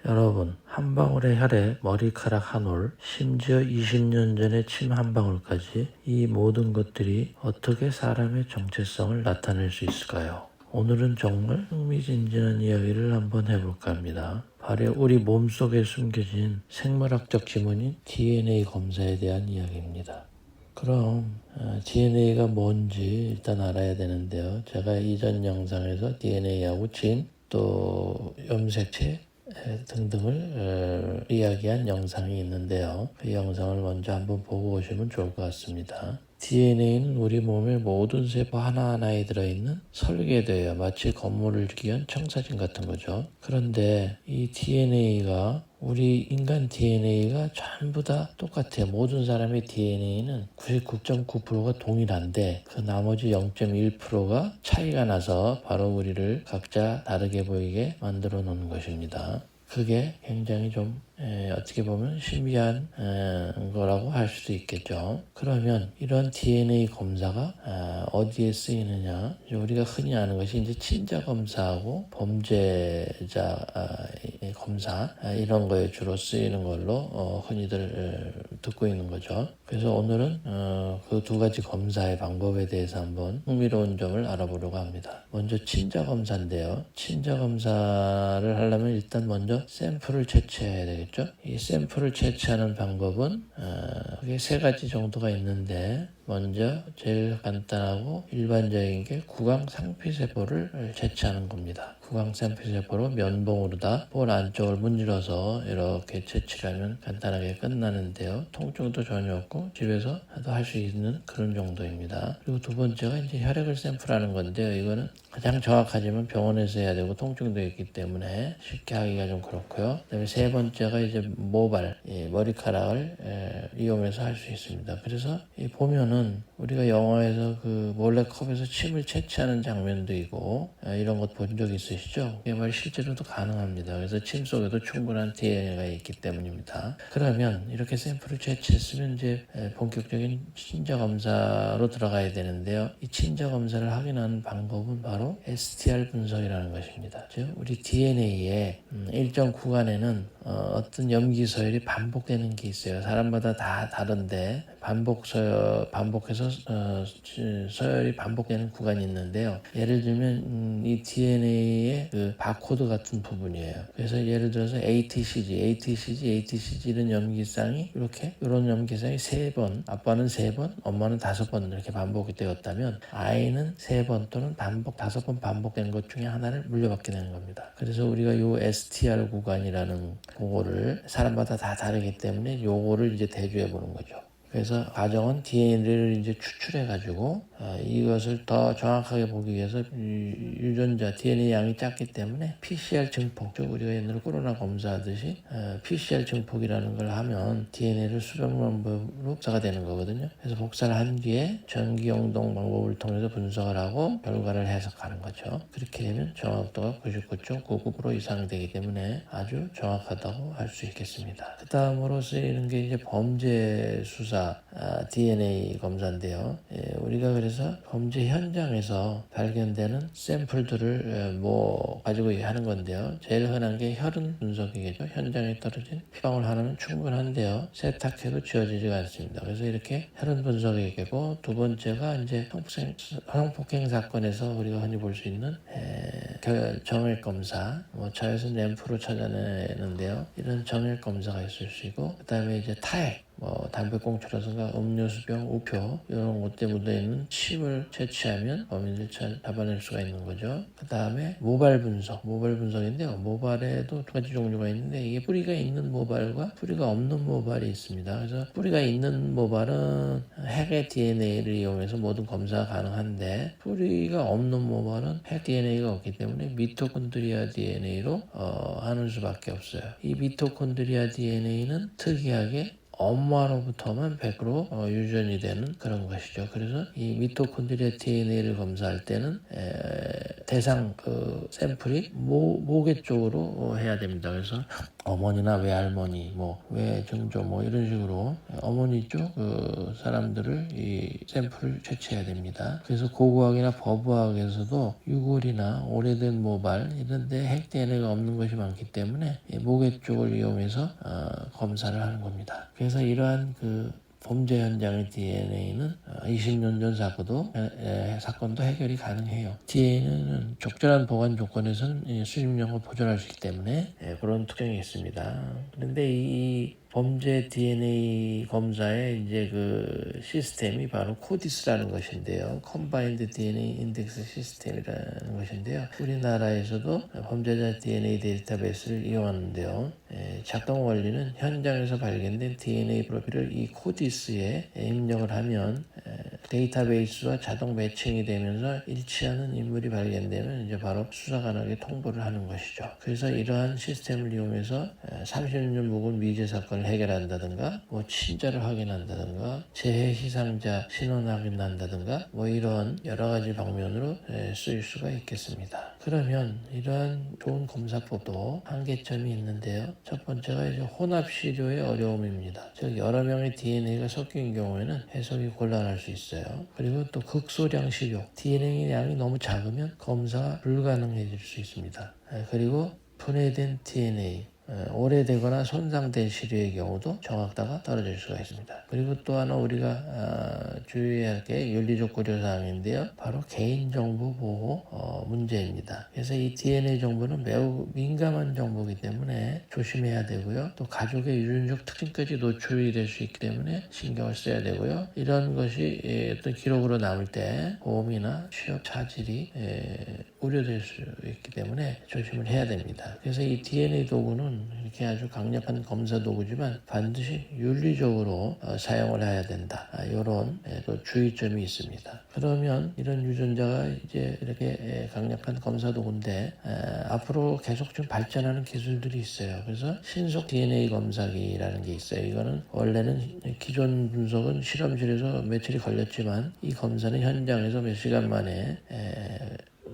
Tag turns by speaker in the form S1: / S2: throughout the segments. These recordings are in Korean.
S1: 여러분, 한 방울의 혈에 머리카락 한 올, 심지어 20년 전의 침 한 방울까지 이 모든 것들이 어떻게 사람의 정체성을 나타낼 수 있을까요? 오늘은 정말 흥미진진한 이야기를 한번 해볼까 합니다. 바로 우리 몸속에 숨겨진 생물학적 지문인 DNA 검사에 대한 이야기입니다. 그럼 DNA가 뭔지 일단 알아야 되는데요. 제가 이전 영상에서 DNA하고 진, 또 염색체 등등을 이야기한 영상이 있는데요. 그 영상을 먼저 한번 보고 오시면 좋을 것 같습니다. DNA는 우리 몸의 모든 세포 하나하나에 들어있는 설계도예요. 마치 건물을 기한 청사진 같은 거죠. 그런데 이 DNA가 우리 인간 DNA가 전부 다 똑같아요. 모든 사람의 DNA는 99.9%가 동일한데 그 나머지 0.1%가 차이가 나서 바로 우리를 각자 다르게 보이게 만들어 놓는 것입니다. 그게 굉장히 좀 어떻게 보면 신비한 거라고 할 수도 있겠죠. 그러면 이런 DNA 검사가 어디에 쓰이느냐? 우리가 흔히 아는 것이 이제 친자 검사하고 범죄자 검사 이런 거에 주로 쓰이는 걸로 흔히들 듣고 있는 거죠. 그래서 오늘은 그 두 가지 검사의 방법에 대해서 한번 흥미로운 점을 알아보려고 합니다. 먼저 친자 검사인데요. 친자 검사를 하려면 일단 먼저 샘플을 채취해야 되겠죠. 이 샘플을 채취하는 방법은 그게 세 가지 정도가 있는데 먼저 제일 간단하고 일반적인 게 구강 상피세포를 채취하는 겁니다. 구강 상피세포로 면봉으로 다 볼 안쪽을 문질러서 이렇게 채취하면 간단하게 끝나는데요. 통증도 전혀 없고 집에서 할 수 있는 그런 정도입니다. 그리고 두 번째가 이제 혈액을 샘플하는 건데요. 이거는 가장 정확하지만 병원에서 해야 되고 통증도 있기 때문에 쉽게 하기가 좀 그렇고요. 그다음에 세 번째가 이제 모발, 머리카락을 이용해서 할 수 있습니다. 그래서 보면은 우리가 영화에서 그 몰래컵에서 침을 채취하는 장면도 있고 이런 것 본 적 있으시죠? 이게 말 실제로도 가능합니다. 그래서 침 속에도 충분한 DNA가 있기 때문입니다. 그러면 이렇게 샘플을 채취했으면 이제 본격적인 친자 검사로 들어가야 되는데요. 이 친자 검사를 확인하는 방법은 바로 STR 분석이라는 것입니다. 즉 우리 DNA의 일정 구간에는 어떤 염기 서열이 반복되는 게 있어요. 사람마다 다 다른데 반복해서 서열이 반복되는 구간이 있는데요. 예를 들면 이 DNA의 그 바코드 같은 부분이에요. 그래서 예를 들어서 ATCG 이런 염기쌍이 이런 염기쌍이 3번, 아빠는 3번, 엄마는 5번 이렇게 반복이 되었다면 아이는 3번 또는 5번 반복된 것 중에 하나를 물려받게 되는 겁니다. 그래서 우리가 이 STR 구간이라는 그거를 사람마다 다 다르기 때문에 요거를 이제 대조해 보는 거죠. 그래서 가정은 DNA를 이제 추출해가지고 이것을 더 정확하게 보기 위해서 유전자 DNA 양이 작기 때문에 PCR 증폭, 즉 우리가 옛날에 코로나 검사하듯이 PCR 증폭이라는 걸 하면 DNA를 수백만 번으로 복사가 되는 거거든요. 그래서 복사를 한 뒤에 전기영동 방법을 통해서 분석을 하고 결과를 해석하는 거죠. 그렇게 되면 정확도가 99.99% 이상 되기 때문에 아주 정확하다고 할 수 있겠습니다. 그 다음으로 쓰이는 게 이제 범죄 수사 DNA 검사인데요. 우리가 그래서 범죄 현장에서 발견되는 샘플들을 가지고 하는 건데요. 제일 흔한 게 혈흔 분석이겠죠. 현장에 떨어진 피방울 하나는 충분한데요. 세탁해도 지워지지가 않습니다. 그래서 이렇게 혈흔 분석이 있겠고, 두 번째가 이제 성폭행 사건에서 우리가 흔히 볼 수 있는 정액 검사, 자외선 램프로 찾아내는데요. 이런 정액 검사가 있을 수 있고, 그 다음에 이제 타액, 담배꽁초라든가 음료수병, 우표 이런 곳에 묻어있는 침을 채취하면 범인을 잡아낼 수가 있는 거죠. 그 다음에 모발 분석인데요. 모발에도 두 가지 종류가 있는데 이게 뿌리가 있는 모발과 뿌리가 없는 모발이 있습니다. 그래서 뿌리가 있는 모발은 핵의 DNA를 이용해서 모든 검사가 가능한데 뿌리가 없는 모발은 핵 DNA가 없기 때문에 미토콘드리아 DNA로 하는 수밖에 없어요. 이 미토콘드리아 DNA는 특이하게 엄마로부터만 100% 유전이 되는 그런 것이죠. 그래서 이 미토콘드리아 DNA를 검사할 때는 대상 샘플이 모계 쪽으로 해야 됩니다. 그래서 어머니나 외할머니, 뭐 외증조 뭐 이런 식으로 어머니 쪽 그 사람들을 이 샘플을 채취해야 됩니다. 그래서 고고학이나 버브학에서도 유골이나 오래된 모발 이런 데 핵 DNA가 없는 것이 많기 때문에 모계 쪽을 이용해서 검사를 하는 겁니다. 그래서 이러한 그 범죄 현장의 DNA는 20년 전 사건도 해결이 가능해요. DNA는 적절한 보관 조건에서는 수십 년을 보존할 수 있기 때문에 그런 특징이 있습니다. 그런데 이 범죄 DNA 검사의 이제 그 시스템이 바로 코디스라는 것인데요. 컴바인드 DNA 인덱스 시스템이라는 것인데요. 우리나라에서도 범죄자 DNA 데이터베이스를 이용하는데요. 작동 원리는 현장에서 발견된 DNA 프로필을 이 코디스에 입력을 하면 데이터베이스와 자동 매칭이 되면서 일치하는 인물이 발견되면 이제 바로 수사관에게 통보를 하는 것이죠. 그래서 이러한 시스템을 이용해서 30년 묵은 미제 사건을 해결한다든가, 뭐 친자를 확인한다든가, 재해 희생자 신원 확인한다든가, 뭐 이런 여러 가지 방면으로 쓰일 수가 있겠습니다. 그러면 이러한 좋은 검사법도 한계점이 있는데요. 첫 번째가 이제 혼합 시료의 어려움입니다. 즉 여러 명의 DNA가 섞인 경우에는 해석이 곤란할 수 있어요. 그리고 또 극소량 시료, DNA 양이 너무 작으면 검사가 불가능해질 수 있습니다. 그리고 분해된 DNA, 오래되거나 손상된 시료의 경우도 정확도가 떨어질 수가 있습니다. 그리고 또 하나 우리가 주의해야 할 게 윤리적 고려사항인데요. 바로 개인정보 보호 문제입니다. 그래서 이 DNA 정보는 매우 민감한 정보이기 때문에 조심해야 되고요. 또 가족의 유전적 특징까지 노출이 될 수 있기 때문에 신경을 써야 되고요. 이런 것이 어떤 기록으로 남을 때 보험이나 취업 차질이 우려될 수 있기 때문에 조심을 해야 됩니다. 그래서 이 DNA 도구는 이렇게 아주 강력한 검사 도구지만 반드시 윤리적으로 사용을 해야 된다. 이런 또 주의점이 있습니다. 그러면 이런 유전자가 이제 이렇게 강력한 검사 도구인데 앞으로 계속 좀 발전하는 기술들이 있어요. 그래서 신속 DNA 검사기라는 게 있어요. 이거는 원래는 기존 분석은 실험실에서 며칠이 걸렸지만 이 검사는 현장에서 몇 시간 만에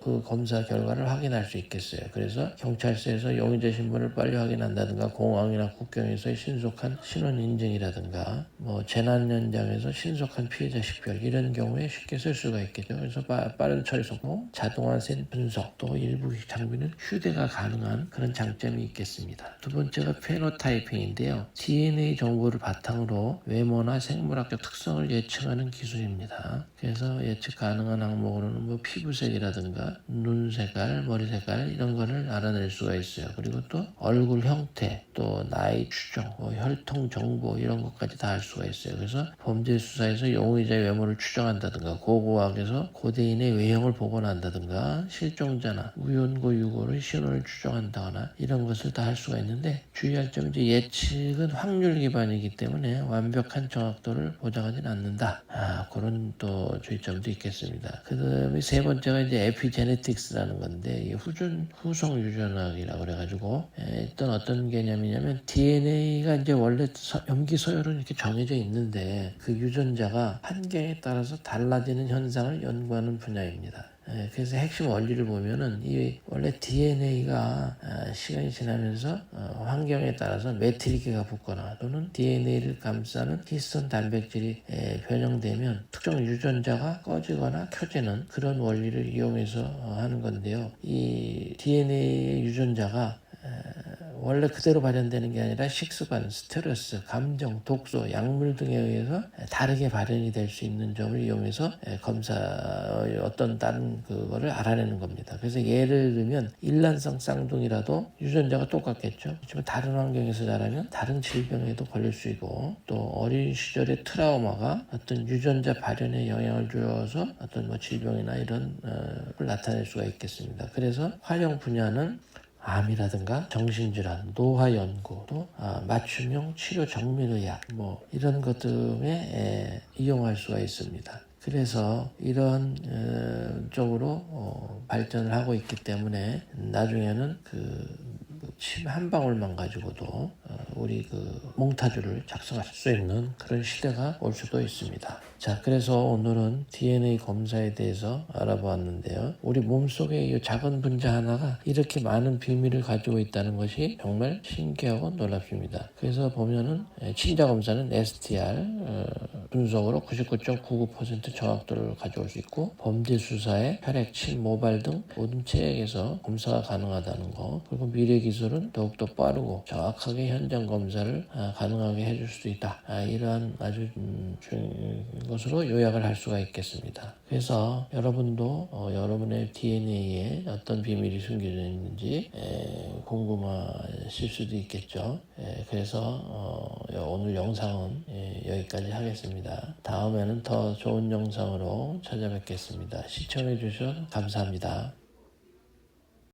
S1: 그 검사 결과를 확인할 수 있겠어요. 그래서 경찰서에서 용의자 신분을 빨리 확인한다든가 공항이나 국경에서의 신속한 신원 인증이라든가 뭐 재난 현장에서 신속한 피해자 식별 이런 경우에 쉽게 쓸 수가 있겠죠. 그래서 빠른 처리 속도, 자동화 센 분석, 또 일부 장비는 휴대가 가능한 그런 장점이 있겠습니다. 두 번째가 페노타이핑인데요. DNA 정보를 바탕으로 외모나 생물학적 특성을 예측하는 기술입니다. 그래서 예측 가능한 항목으로는 뭐 피부색이라든가 눈 색깔, 머리 색깔 이런 거를 알아낼 수가 있어요. 그리고 또 얼굴 형태, 또 나이 추정, 뭐 혈통 정보 이런 것까지 다 알 수가 있어요. 그래서 범죄 수사에서 용의자의 외모를 추정한다든가 고고학에서 고대인의 외형을 복원한다든가 실종자나 우연고 유고의 신원을 추정한다거나 이런 것을 다 할 수가 있는데 주의할 점은 이제 예측은 확률 기반이기 때문에 완벽한 정확도를 보장하지는 않는다. 그런 또 주의점도 있겠습니다. 그 다음에 세 번째가 이제 에피제네틱스라는 건데 이 후성 유전학이라고 그래가지고 어떤 개념이냐면 DNA가 이제 원래 염기 서열은 이렇게 정해져 있는데 그 유전자가 환경에 따라서 달라지는 현상을 연구하는 분야입니다. 그래서 핵심 원리를 보면은 이 원래 DNA가 시간이 지나면서 환경에 따라서 메트리크가 붙거나 또는 DNA를 감싸는 히스톤 단백질이 변형되면 특정 유전자가 꺼지거나 켜지는 그런 원리를 이용해서 하는 건데요. 이 DNA 유전자가 원래 그대로 발현되는 게 아니라 식습관, 스트레스, 감정, 독소, 약물 등에 의해서 다르게 발현이 될 수 있는 점을 이용해서 검사 어떤 다른 그거를 알아내는 겁니다. 그래서 예를 들면 일란성 쌍둥이라도 유전자가 똑같겠죠. 그렇지만 다른 환경에서 자라면 다른 질병에도 걸릴 수 있고 또 어린 시절의 트라우마가 어떤 유전자 발현에 영향을 주어서 어떤 뭐 질병이나 이런 걸 나타낼 수가 있겠습니다. 그래서 활용 분야는 암이라든가 정신질환, 노화 연구, 또 맞춤형 치료 정밀의학 뭐 이런 것 등에 이용할 수가 있습니다. 그래서 이런 쪽으로 발전을 하고 있기 때문에 나중에는 그 침 한 방울만 가지고도 우리 몽타주를 작성하실 수 있는 그런 시대가 올 수도 있습니다. 자, 그래서 오늘은 DNA 검사에 대해서 알아보았는데요. 우리 몸속에 이 작은 분자 하나가 이렇게 많은 비밀을 가지고 있다는 것이 정말 신기하고 놀랍습니다. 그래서 보면은 친자 검사는 STR 분석으로 99.99% 정확도를 가져올 수 있고, 범죄 수사에 혈액, 침, 모발 등 모든 체액에서 검사가 가능하다는 거, 그리고 미래 기술은 더욱더 빠르고 정확하게 현장 검사를 가능하게 해줄 수 있다. 이러한 아주 것으로 요약을 할 수가 있겠습니다. 그래서 여러분도 여러분의 DNA에 어떤 비밀이 숨겨져 있는지 궁금하실 수도 있겠죠. 그래서 오늘 영상은 여기까지 하겠습니다. 다음에는 더 좋은 영상으로 찾아뵙겠습니다. 시청해 주셔서 감사합니다.